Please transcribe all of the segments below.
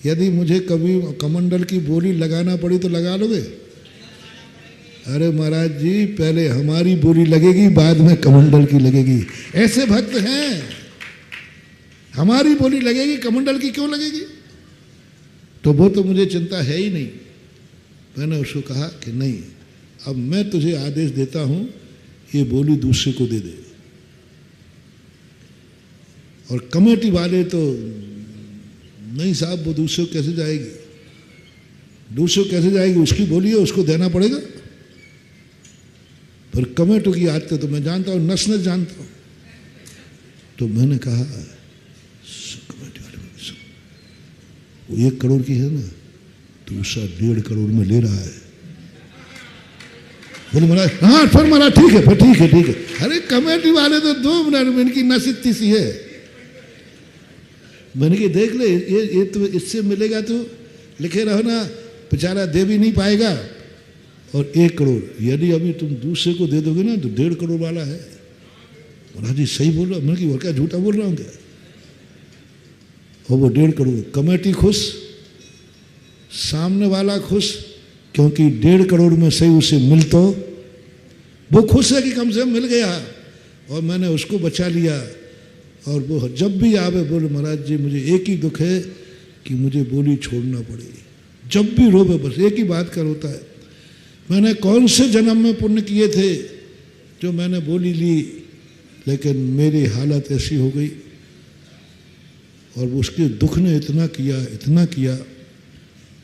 यदि मुझे कभी कमंडल की बोली लगाना पड़ी तो लगा लोगे? अरे महाराज जी, पहले हमारी बोली लगेगी, बाद में कमंडल की लगेगी। ऐसे भक्त हैं, हमारी बोली लगेगी, कमंडल की क्यों लगेगी? तो वो तो मुझे चिंता है ही नहीं। मैंने उसको कहा कि नहीं, अब मैं तुझे आदेश देता हूं, ये बोली दूसरे को दे दे। और कमेटी वाले तो नहीं साहब, वो दूसरे को कैसे जाएगी, दूसरे को कैसे जाएगी, उसकी बोली है, उसको देना पड़ेगा। पर कमेटी की आदत तो मैं जानता हूं, नस नस जानता हूं। तो मैंने कहा कमेटी वाले वो 1 करोड़ की है ना, दूसरा 1.5 करोड़ में ले रहा है। बोले महाराज, हाँ फिर महाराज ठीक है, फिर ठीक है ठीक है। अरे कमेटी वाले तो 2 मिनट में इनकी नस इतनी सी है। मैंने कि देख ले, ये तो इससे मिलेगा तो लिखे रहो ना, बेचारा दे भी नहीं पाएगा। और 1 करोड़ यदि अभी तुम दूसरे को दे दोगे ना तो 1.5 करोड़ वाला है। महाराज जी सही बोल रहा हूँ। मैंने कि वो क्या झूठा बोल रहा हूँ क्या? और वो 1.5 करोड़, कमेटी खुश, सामने वाला खुश, क्योंकि 1.5 करोड़ में सही उसे मिल तो वो खुश है कि कम से कम मिल गया। और मैंने उसको बचा लिया। और वो जब भी आवे बोले महाराज जी मुझे एक ही दुख है कि मुझे बोली छोड़ना पड़ेगी। जब भी रोवे बस एक ही बात कर होता है, मैंने कौन से जन्म में पुण्य किए थे जो मैंने बोली ली, लेकिन मेरी हालत ऐसी हो गई। और उसके दुख ने इतना किया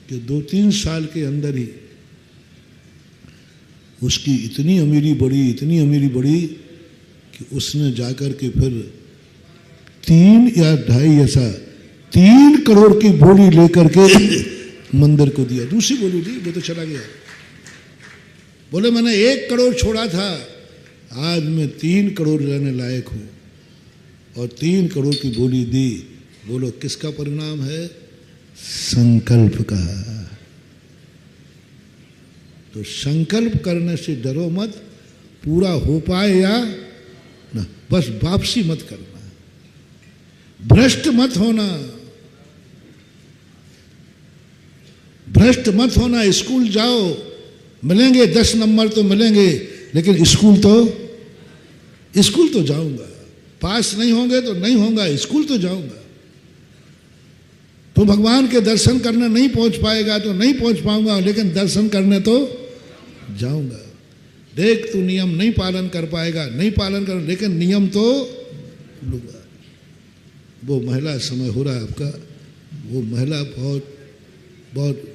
कि 2-3 साल के अंदर ही उसकी इतनी अमीरी बढ़ी कि उसने जाकर के फिर 3 या 2.5 ऐसा 3 करोड़ की बोली लेकर के मंदिर को दिया। दूसरी बोली दी, वो तो चला गया। बोले मैंने 1 करोड़ छोड़ा था, आज मैं 3 करोड़ रहने लायक हूं और 3 करोड़ की बोली दी। बोलो किसका परिणाम है? संकल्प का। तो संकल्प करने से डरो मत, पूरा हो पाए या ना, बस वापसी मत करना, भ्रष्ट मत होना। स्कूल जाओ, मिलेंगे 10 नंबर तो मिलेंगे, लेकिन स्कूल तो जाऊंगा। पास नहीं होंगे तो नहीं होगा, स्कूल तो जाऊंगा। तो भगवान के दर्शन करने नहीं पहुंच पाएगा तो नहीं पहुंच पाऊंगा, लेकिन दर्शन करने तो जाऊंगा। देख तू नियम नहीं पालन कर पाएगा, लेकिन नियम तो लूंगा। वो महिला समय हो रहा है आपका, वो महिला बहुत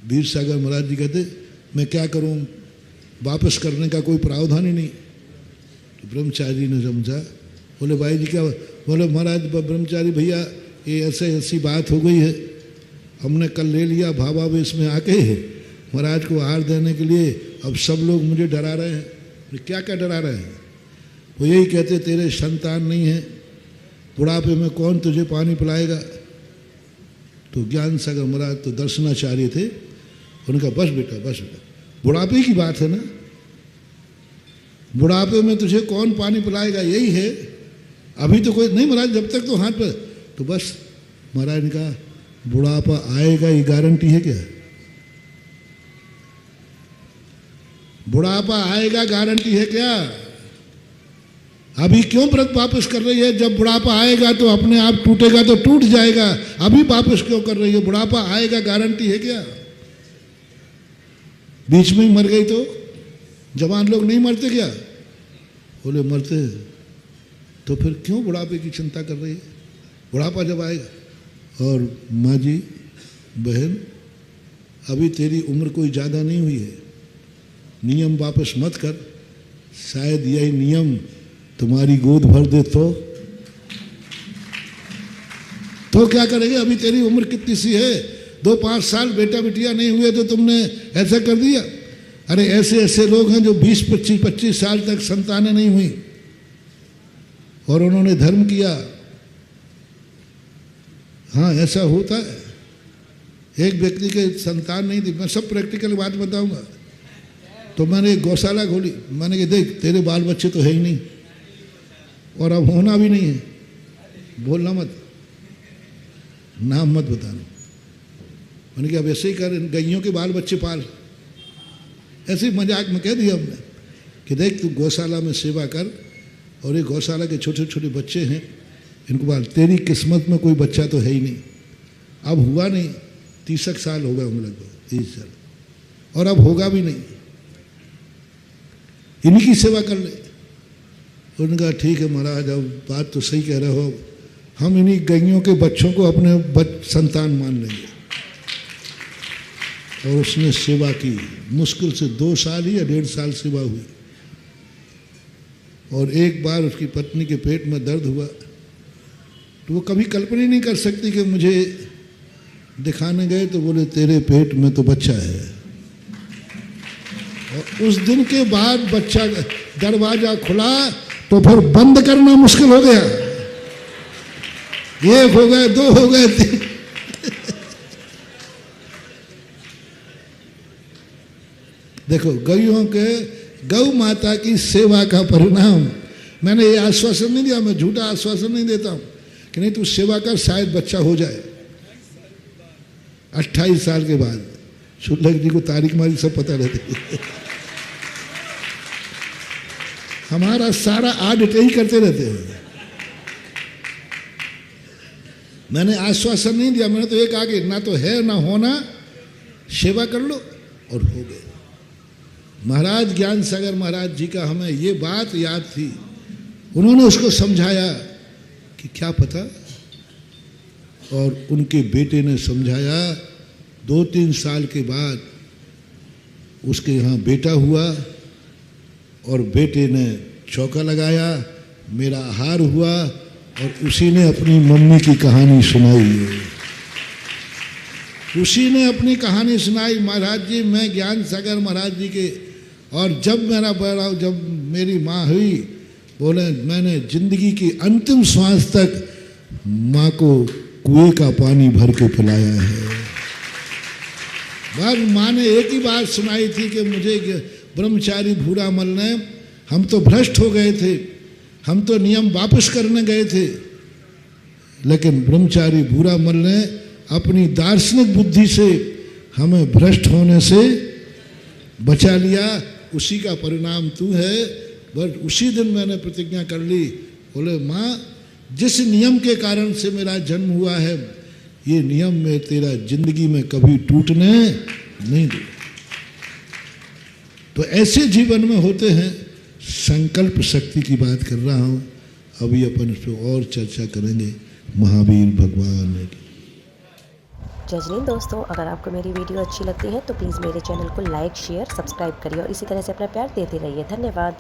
वीर सागर महाराज जी कहते मैं क्या करूं, वापस करने का कोई प्रावधान ही नहीं। तो ब्रह्मचारी ने समझा, बोले भाई जी क्या? बोले महाराज ब्रह्मचारी भैया ये ऐसी बात हो गई है, हमने कल ले लिया भावावेश में आके महाराज को आहार देने के लिए, अब सब लोग मुझे डरा रहे हैं। क्या डरा रहे हैं? वो यही कहते तेरे संतान नहीं है, बुढ़ापे में कौन तुझे पानी पिलाएगा। तो ज्ञान सागर महाराज तो दर्शनाचार्य थे, उनका बस बेटा बुढ़ापे की बात है ना, बुढ़ापे में तुझे कौन पानी पिलाएगा, यही है। अभी तो कोई नहीं महाराज, जब तक तो हाथ पर, तो बस महाराज ने कहा बुढ़ापा आएगा ये गारंटी है क्या? बुढ़ापा आएगा गारंटी है क्या? अभी क्यों व्रत वापस कर रही है? जब बुढ़ापा आएगा तो अपने आप टूटेगा तो टूट जाएगा, अभी वापस क्यों कर रही है? बुढ़ापा आएगा गारंटी है क्या? बीच में ही मर गई तो जवान लोग नहीं मरते क्या? बोले मरते। तो फिर क्यों बुढ़ापे की चिंता कर रही है? बुढ़ापा जब आएगा। और माँ जी बहन, अभी तेरी उम्र कोई ज़्यादा नहीं हुई है, नियम वापस मत कर। शायद यही नियम तुम्हारी गोद भर दे तो क्या करेंगे? अभी तेरी उम्र कितनी सी है? 2-5 साल बेटा बिटिया नहीं हुए तो तुमने ऐसा कर दिया। अरे ऐसे लोग हैं जो 20-25 साल तक संतानें नहीं हुई और उन्होंने धर्म किया। हाँ ऐसा होता है। एक व्यक्ति के संतान नहीं थी, मैं सब प्रैक्टिकल बात बताऊंगा। तो मैंने एक गौशाला खोली, मैंने कहा देख तेरे बाल बच्चे तो है ही नहीं और अब होना भी नहीं है, बोलना मत, नाम मत बताना। मैंने कहा अब ऐसे ही कर, गैयों के बाल बच्चे पाल। ऐसे ही मजाक में कह दिया हमने कि देख तू गौशाला में सेवा कर, और ये गौशाला के छोटे छोटे बच्चे हैं, इनको पाल। तेरी किस्मत में कोई बच्चा तो है ही नहीं। अब हुआ नहीं, 30 साल हो गए होंगे, लगभग 30 साल, और अब होगा भी नहीं। इन्हीं की सेवा कर ले। उन्होंने कहा ठीक है महाराज, अब बात तो सही कह रहे हो, हम इन्हीं गैयों के बच्चों को अपने संतान मान लेंगे। और उसने सेवा की, मुश्किल से 2 साल ही या 1.5 साल सेवा हुई। और एक बार उसकी पत्नी के पेट में दर्द हुआ, तो वो कभी कल्पना नहीं कर सकती कि मुझे दिखाने गए तो बोले तेरे पेट में तो बच्चा है। और उस दिन के बाद बच्चा, दरवाजा खुला तो फिर बंद करना मुश्किल हो गया। 1 हो गए, 2 हो गए, 3। देखो गैयों के, गौ माता की सेवा का परिणाम। मैंने ये आश्वासन नहीं दिया, मैं झूठा आश्वासन नहीं देता हूं कि नहीं तू सेवा कर, शायद बच्चा हो जाए। 28 साल के बाद शुल्लक जी को तारीख मारी सब पता रहती। हमारा सारा ऑडिट यही करते रहते हैं। मैंने आश्वासन नहीं दिया, मैंने तो ये कहा कि ना तो है ना होना, सेवा कर लो, और हो गए। महाराज ज्ञान सागर महाराज जी का हमें ये बात याद थी, उन्होंने उसको समझाया कि क्या पता, और उनके बेटे ने समझाया। 2-3 साल के बाद उसके यहाँ बेटा हुआ, और बेटे ने चौका लगाया, मेरा आहार हुआ, और उसी ने अपनी मम्मी की कहानी सुनाई है। उसी ने अपनी कहानी सुनाई, महाराज जी मैं ज्ञान सागर महाराज जी के, और जब मेरी माँ हुई, बोले मैंने जिंदगी की अंतिम श्वास तक माँ को कुएं का पानी भर के पिलाया है। बस माँ ने एक ही बात सुनाई थी कि मुझे ब्रह्मचारी भूरा मल ने, हम तो भ्रष्ट हो गए थे, हम तो नियम वापस करने गए थे, लेकिन ब्रह्मचारी भूरा मल ने अपनी दार्शनिक बुद्धि से हमें भ्रष्ट होने से बचा लिया। उसी का परिणाम तू है। बस उसी दिन मैंने प्रतिज्ञा कर ली, बोले माँ जिस नियम के कारण से मेरा जन्म हुआ है, ये नियम में तेरा जिंदगी में कभी टूटने नहीं दे। तो ऐसे जीवन में होते हैं। संकल्प शक्ति की बात कर रहा हूँ, अभी अपन इस पर और चर्चा करेंगे महावीर भगवान की। जय हिंद दोस्तों, अगर आपको मेरी वीडियो अच्छी लगती है तो प्लीज़ मेरे चैनल को लाइक, शेयर, सब्सक्राइब करिए और इसी तरह से अपना प्यार देते रहिए। धन्यवाद।